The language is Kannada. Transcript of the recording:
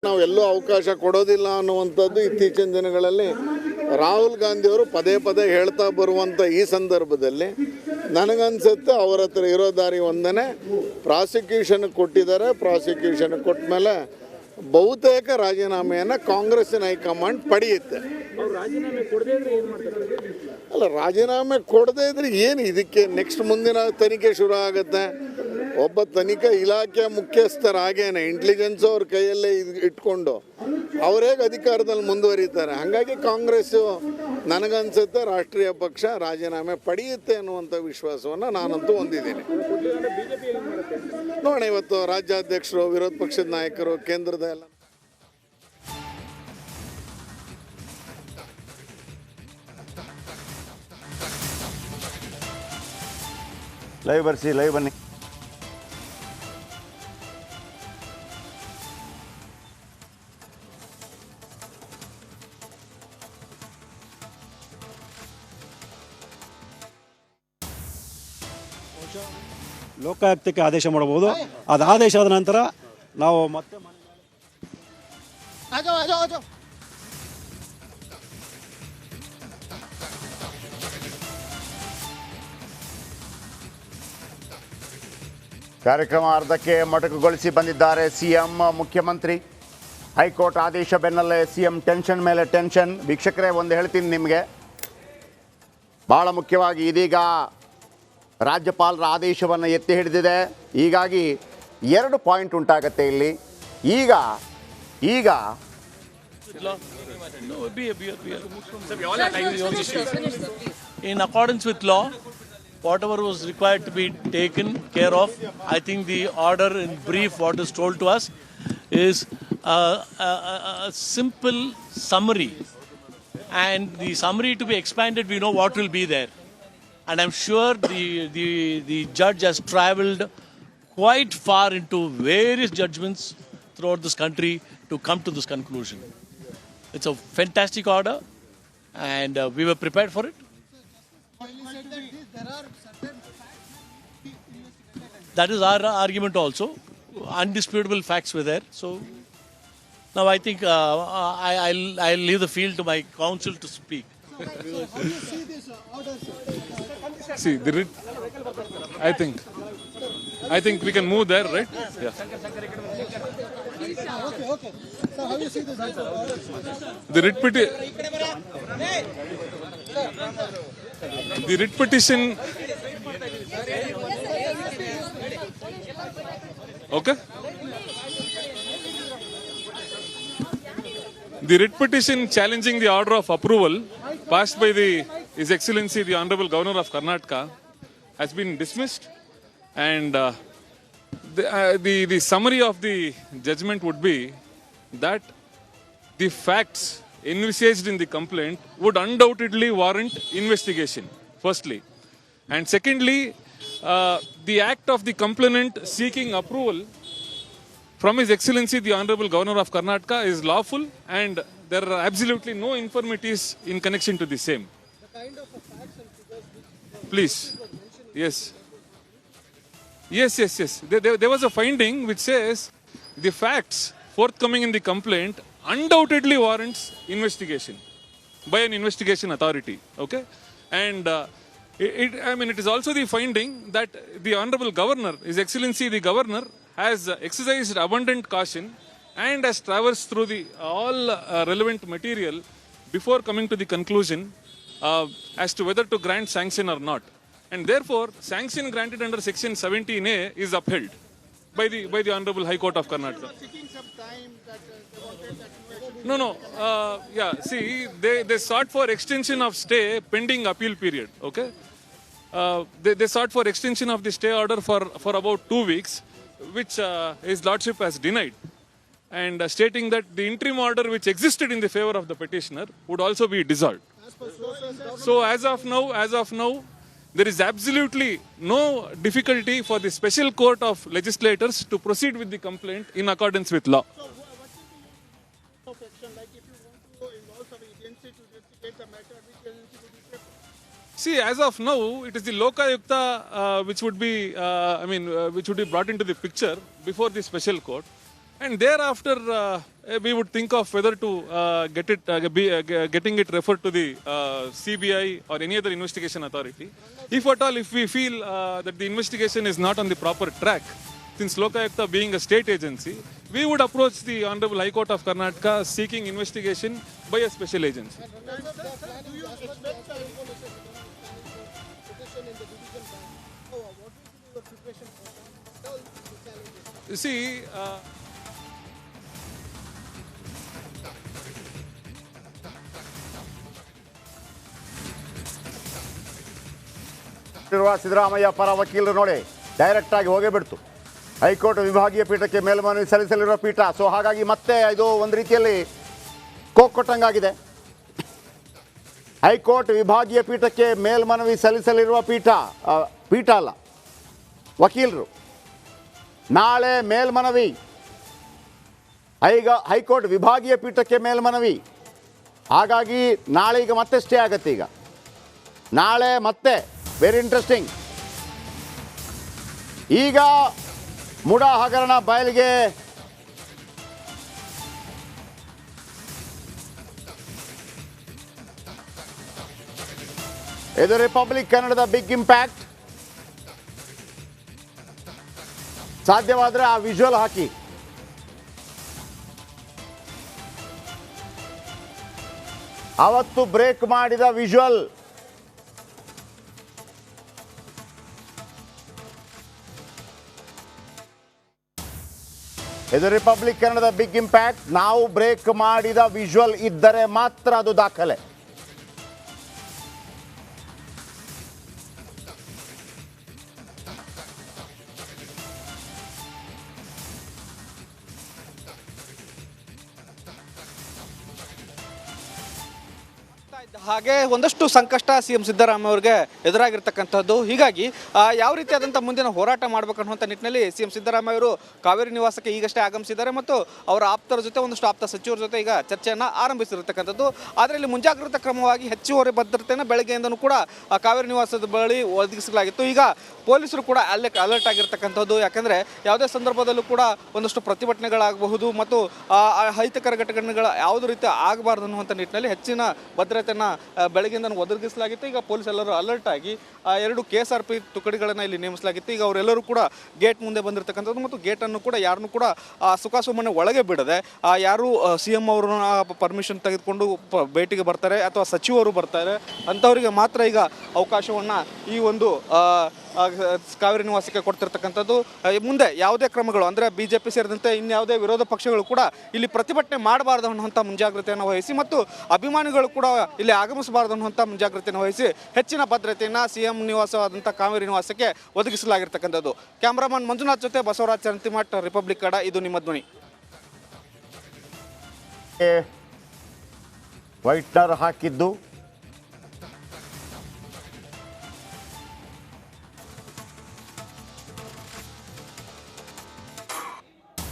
ನಾವೆಲ್ಲೂ ಅವಕಾಶ ಕೊಡೋದಿಲ್ಲ ಅನ್ನುವಂಥದ್ದು ಇತ್ತೀಚಿನ ದಿನಗಳಲ್ಲಿ ರಾಹುಲ್ ಗಾಂಧಿಯವರು ಪದೇ ಪದೇ ಹೇಳ್ತಾ ಬರುವಂಥ ಈ ಸಂದರ್ಭದಲ್ಲಿ ನನಗನ್ಸುತ್ತೆ ಅವ್ರ ಹತ್ರ ಇರೋ ದಾರಿ ಒಂದೇ, ಪ್ರಾಸಿಕ್ಯೂಷನ್ ಕೊಟ್ಟಿದ್ದಾರೆ. ಪ್ರಾಸಿಕ್ಯೂಷನ್ ಕೊಟ್ಟ ಮೇಲೆ ಬಹುತೇಕ ರಾಜೀನಾಮೆಯನ್ನು ಕಾಂಗ್ರೆಸ್ಸಿನ ಹೈಕಮಾಂಡ್ ಪಡೆಯುತ್ತೆ. ಅಲ್ಲ, ರಾಜೀನಾಮೆ ಕೊಡದೇ ಇದ್ರೆ ಏನು ಇದಕ್ಕೆ ನೆಕ್ಸ್ಟ್ ಮುಂದಿನ ತನಿಖೆ ಶುರು ಆಗುತ್ತೆ. ಒಬ್ಬ ತನಿಖಾ ಇಲಾಖೆ ಮುಖ್ಯಸ್ಥರಾಗೇನೆ ಇಂಟೆಲಿಜೆನ್ಸ್ ಅವ್ರ ಕೈಯಲ್ಲೇ ಇಟ್ಕೊಂಡು ಅವರೇಗೆ ಅಧಿಕಾರದಲ್ಲಿ ಮುಂದುವರಿತಾರೆ. ಹಾಗಾಗಿ ಕಾಂಗ್ರೆಸ್ಸು ನನಗನ್ಸುತ್ತೆ ರಾಷ್ಟ್ರೀಯ ಪಕ್ಷ ರಾಜೀನಾಮೆ ಪಡೆಯುತ್ತೆ ಅನ್ನುವಂಥ ವಿಶ್ವಾಸವನ್ನು ನಾನಂತೂ ಹೊಂದಿದ್ದೀನಿ. ನೋಡೋಣ, ಇವತ್ತು ರಾಜ್ಯಾಧ್ಯಕ್ಷರು, ವಿರೋಧ ಪಕ್ಷದ ನಾಯಕರು, ಕೇಂದ್ರದ ಎಲ್ಲ ಲೈವ್ ಬರ್ಸಿ, ಲೈವ್ ಬನ್ನಿ. ಲೋಕಾಯುಕ್ತಕ್ಕೆ ಆದೇಶ ಮಾಡಬಹುದು. ಅದು ಆದೇಶ ಆದ ನಂತರ ನಾವು ಮತ್ತೆ ಕಾರ್ಯಕ್ರಮ ಅರ್ಧಕ್ಕೆ ಮೊಟಕುಗೊಳಿಸಿ ಬಂದಿದ್ದಾರೆ ಸಿಎಂ. ಮುಖ್ಯಮಂತ್ರಿ ಹೈಕೋರ್ಟ್ ಆದೇಶ ಬೆನ್ನಲ್ಲೇ ಸಿಎಂ ಟೆನ್ಷನ್ ಮೇಲೆ ಟೆನ್ಷನ್. ವೀಕ್ಷಕರೇ, ಒಂದು ಹೇಳ್ತೀನಿ ನಿಮಗೆ, ಭಾಳ ಮುಖ್ಯವಾಗಿ ಇದೀಗ ರಾಜ್ಯಪಾಲರ ಆದೇಶವನ್ನು ಎತ್ತಿ ಹಿಡಿದಿದೆ. ಹೀಗಾಗಿ 2 ಪಾಯಿಂಟ್ ಉಂಟಾಗತ್ತೆ ಇಲ್ಲಿ. ಈಗ in accordance with law, whatever was required to be taken care of, I think the order in brief what is told to us is a simple summary, and the summary to be expanded, we know what will be there. And I'm sure the judge has travelled quite far into various judgments throughout this country to come to this conclusion. It's a fantastic order, and we were prepared for it. That is our argument also. Undisputable facts were there. So now I think I'll leave the field to my counsel to speak. See, the writ, I think we can move there, right? Yeah. Okay. So how you see this answer? The writ petition. Okay. The writ petition challenging the order of approval passed by His Excellency the Honorable Governor of Karnataka has been dismissed, and the summary of the judgment would be that the facts envisaged in the complaint would undoubtedly warrant investigation, firstly, and secondly, the act of the complainant seeking approval from His Excellency the Honorable Governor of Karnataka is lawful, and there are absolutely no infirmities in connection to the same. The kind of facts and figures Please. Yes. There was a finding which says the facts forthcoming in the complaint undoubtedly warrants investigation by an investigation authority. Okay? And it is also the finding that the Honorable Governor, His Excellency the Governor, has exercised abundant caution and has traversed through all relevant material before coming to the conclusion as to whether to grant sanction or not. And therefore, sanction granted under Section 17A is upheld by the Honorable High Court of Karnataka. No. See, they sought for extension of stay pending appeal period. Okay. They sought for extension of the stay order for about 2 weeks, which His Lordship has denied, and stating that the interim order which existed in the favor of the petitioner would also be dissolved. So as of now, there is absolutely no difficulty for the special court of legislators to proceed with the complaint in accordance with law. So what will be like if you want to involve some agency to investigate the matter, which agency would you prefer? See, as of now, it is the Lokayukta which would be brought into the picture before the special court. And thereafter, we would think of whether to getting it referred to the CBI or any other investigation authority. If at all, if we feel that the investigation is not on the proper track, since Lokayukta being a state agency, we would approach the Honorable High Court of Karnataka seeking investigation by a special agency. Do you expect the information petition in the division bank? What will be your preparation for that? Tell the challenges. You see, Siddaramaiah ಪರ ವಕೀಲರು ನೋಡಿ ಡೈರೆಕ್ಟ್ ಆಗಿ ಹೋಗೇ ಬಿಡ್ತು. ಹೈಕೋರ್ಟ್ ವಿಭಾಗೀಯ ಪೀಠಕ್ಕೆ ಮೇಲ್ಮನವಿ ಸಲ್ಲಿಸಲಿರುವ ಪೀಠ. ಸೊ ಹಾಗಾಗಿ ಮತ್ತೆ ಇದು ಒಂದು ರೀತಿಯಲ್ಲಿ ಕೊಟ್ಟಂಗಾಗಿದೆ. ಹೈಕೋರ್ಟ್ ವಿಭಾಗೀಯ ಪೀಠಕ್ಕೆ ಮೇಲ್ಮನವಿ ಸಲ್ಲಿಸಲಿರುವ ಪೀಠ ಅಲ್ಲ, ವಕೀಲರು. ನಾಳೆ ಮೇಲ್ಮನವಿ, ಈಗ ಹೈಕೋರ್ಟ್ ವಿಭಾಗೀಯ ಪೀಠಕ್ಕೆ ಮೇಲ್ಮನವಿ. ಹಾಗಾಗಿ ನಾಳೆ ಈಗ ಮತ್ತೆ ಸ್ಟೇ ಆಗುತ್ತೆ. ಈಗ ನಾಳೆ ಮತ್ತೆ ವೆರಿ ಇಂಟ್ರೆಸ್ಟಿಂಗ್. ಈಗ ಮುಡಾ ಹಗರಣ ಬಯಲಿಗೆ ಇದು ರಿಪಬ್ಲಿಕ್ ಕನ್ನಡದ ಬಿಗ್ ಇಂಪ್ಯಾಕ್ಟ್. ಸಾಧ್ಯವಾದರೆ ಆ ವಿಜುವಲ್ ಹಾಕಿ. ಅವತ್ತು ಬ್ರೇಕ್ ಮಾಡಿದ ವಿಜುವಲ್. ಇದು ರಿಪಬ್ಲಿಕ್ ಕನ್ನಡದ ಬಿಗ್ ಇಂಪ್ಯಾಕ್ಟ್. ನಾವು ಬ್ರೇಕ್ ಮಾಡಿದ ವಿಜುವಲ್ ಇದ್ದರೆ ಮಾತ್ರ ಅದು ದಾಖಲೆ. ಹಾಗೆ ಒಂದಷ್ಟು ಸಂಕಷ್ಟ ಸಿಎಂ ಸಿದ್ದರಾಮಯ್ಯ ಅವರಿಗೆ ಎದುರಾಗಿರ್ತಕ್ಕಂಥದ್ದು. ಹೀಗಾಗಿ ಯಾವ ರೀತಿಯಾದಂಥ ಮುಂದಿನ ಹೋರಾಟ ಮಾಡಬೇಕನ್ನುವಂಥ ನಿಟ್ಟಿನಲ್ಲಿ ಸಿಎಂ ಸಿದ್ದರಾಮಯ್ಯ ಅವರು ಕಾವೇರಿ ನಿವಾಸಕ್ಕೆ ಈಗಷ್ಟೇ ಆಗಮಿಸಿದ್ದಾರೆ ಮತ್ತು ಅವರ ಆಪ್ತರ ಜೊತೆ ಒಂದಷ್ಟು ಆಪ್ತ ಸಚಿವರ ಜೊತೆ ಈಗ ಚರ್ಚೆಯನ್ನು ಆರಂಭಿಸಿರ್ತಕ್ಕಂಥದ್ದು. ಆದರೆ ಇಲ್ಲಿ ಮುಂಜಾಗ್ರತಾ ಕ್ರಮವಾಗಿ ಹೆಚ್ಚುವರಿ ಭದ್ರತೆಯನ್ನು ಬೆಳಗ್ಗೆಯಿಂದನೂ ಕೂಡ ಕಾವೇರಿ ನಿವಾಸದ ಬಳಿ ಒದಗಿಸಲಾಗಿತ್ತು. ಈಗ ಪೊಲೀಸರು ಕೂಡ ಅಲರ್ಟ್ ಆಗಿರ್ತಕ್ಕಂಥದ್ದು. ಯಾಕಂದರೆ ಯಾವುದೇ ಸಂದರ್ಭದಲ್ಲೂ ಕೂಡ ಒಂದಷ್ಟು ಪ್ರತಿಭಟನೆಗಳಾಗಬಹುದು ಮತ್ತು ಅಹಿತಕರ ಘಟನೆಗಳ ಯಾವುದೇ ರೀತಿ ಆಗಬಾರ್ದು ಅನ್ನುವಂಥ ನಿಟ್ಟಿನಲ್ಲಿ ಹೆಚ್ಚಿನ ಭದ್ರತೆಯನ್ನು ಬೆಳಗ್ಗೆಯಿಂದ ಒದಗಿಸಲಾಗಿತ್ತು. ಈಗ ಪೊಲೀಸ್ ಎಲ್ಲರೂ ಅಲರ್ಟ್ ಆಗಿ 2 KSRP ತುಕಡಿಗಳನ್ನು ಇಲ್ಲಿ ನೇಮಿಸಲಾಗಿತ್ತು. ಈಗ ಅವರೆಲ್ಲರೂ ಕೂಡ ಗೇಟ್ ಮುಂದೆ ಬಂದಿರತಕ್ಕಂಥದ್ದು ಮತ್ತು ಗೇಟನ್ನು ಕೂಡ ಯಾರನ್ನೂ ಕೂಡ ಸುಖಾಸುಮ್ಮನೆ ಒಳಗೆ ಬಿಡದೆ, ಯಾರು CM ಅವ್ರನ್ನ ಪರ್ಮಿಷನ್ ತೆಗೆದುಕೊಂಡು ಭೇಟಿಗೆ ಬರ್ತಾರೆ ಅಥವಾ ಸಚಿವರು ಬರ್ತಾರೆ ಅಂಥವರಿಗೆ ಮಾತ್ರ ಈಗ ಅವಕಾಶವನ್ನು ಈ ಒಂದು ಕಾವೇರಿ ನಿವಾಸಕ್ಕೆ ಕೊಡ್ತಿರ್ತಕ್ಕಂಥದ್ದು. ಮುಂದೆ ಯಾವುದೇ ಕ್ರಮಗಳು ಅಂದರೆ BJP ಸೇರಿದಂತೆ ಇನ್ಯಾವುದೇ ವಿರೋಧ ಪಕ್ಷಗಳು ಕೂಡ ಇಲ್ಲಿ ಪ್ರತಿಭಟನೆ ಮಾಡಬಾರ್ದು ಅನ್ನುವಂಥ ಮುಂಜಾಗ್ರತೆಯನ್ನು ವಹಿಸಿ ಮತ್ತು ಅಭಿಮಾನಿಗಳು ಕೂಡ ಇಲ್ಲಿ ಆಗಮಿಸಬಾರ್ದು ಅನ್ನುವಂಥ ಮುಂಜಾಗ್ರತೆಯನ್ನು ವಹಿಸಿ ಹೆಚ್ಚಿನ ಭದ್ರತೆಯನ್ನು CM ನಿವಾಸವಾದಂಥ ಕಾವೇರಿ ನಿವಾಸಕ್ಕೆ ಒದಗಿಸಲಾಗಿರ್ತಕ್ಕಂಥದ್ದು. ಕ್ಯಾಮ್ರಾಮನ್ ಮಂಜುನಾಥ್ ಜೊತೆ ಬಸವರಾಜ್ ಚರಂತಿಮಠ್, ರಿಪಬ್ಲಿಕ್ ಕನ್ನಡ, ಇದು ನಿಮ್ಮ ಧ್ವನಿ. ವೈಟ್ನರ್ ಹಾಕಿದ್ದು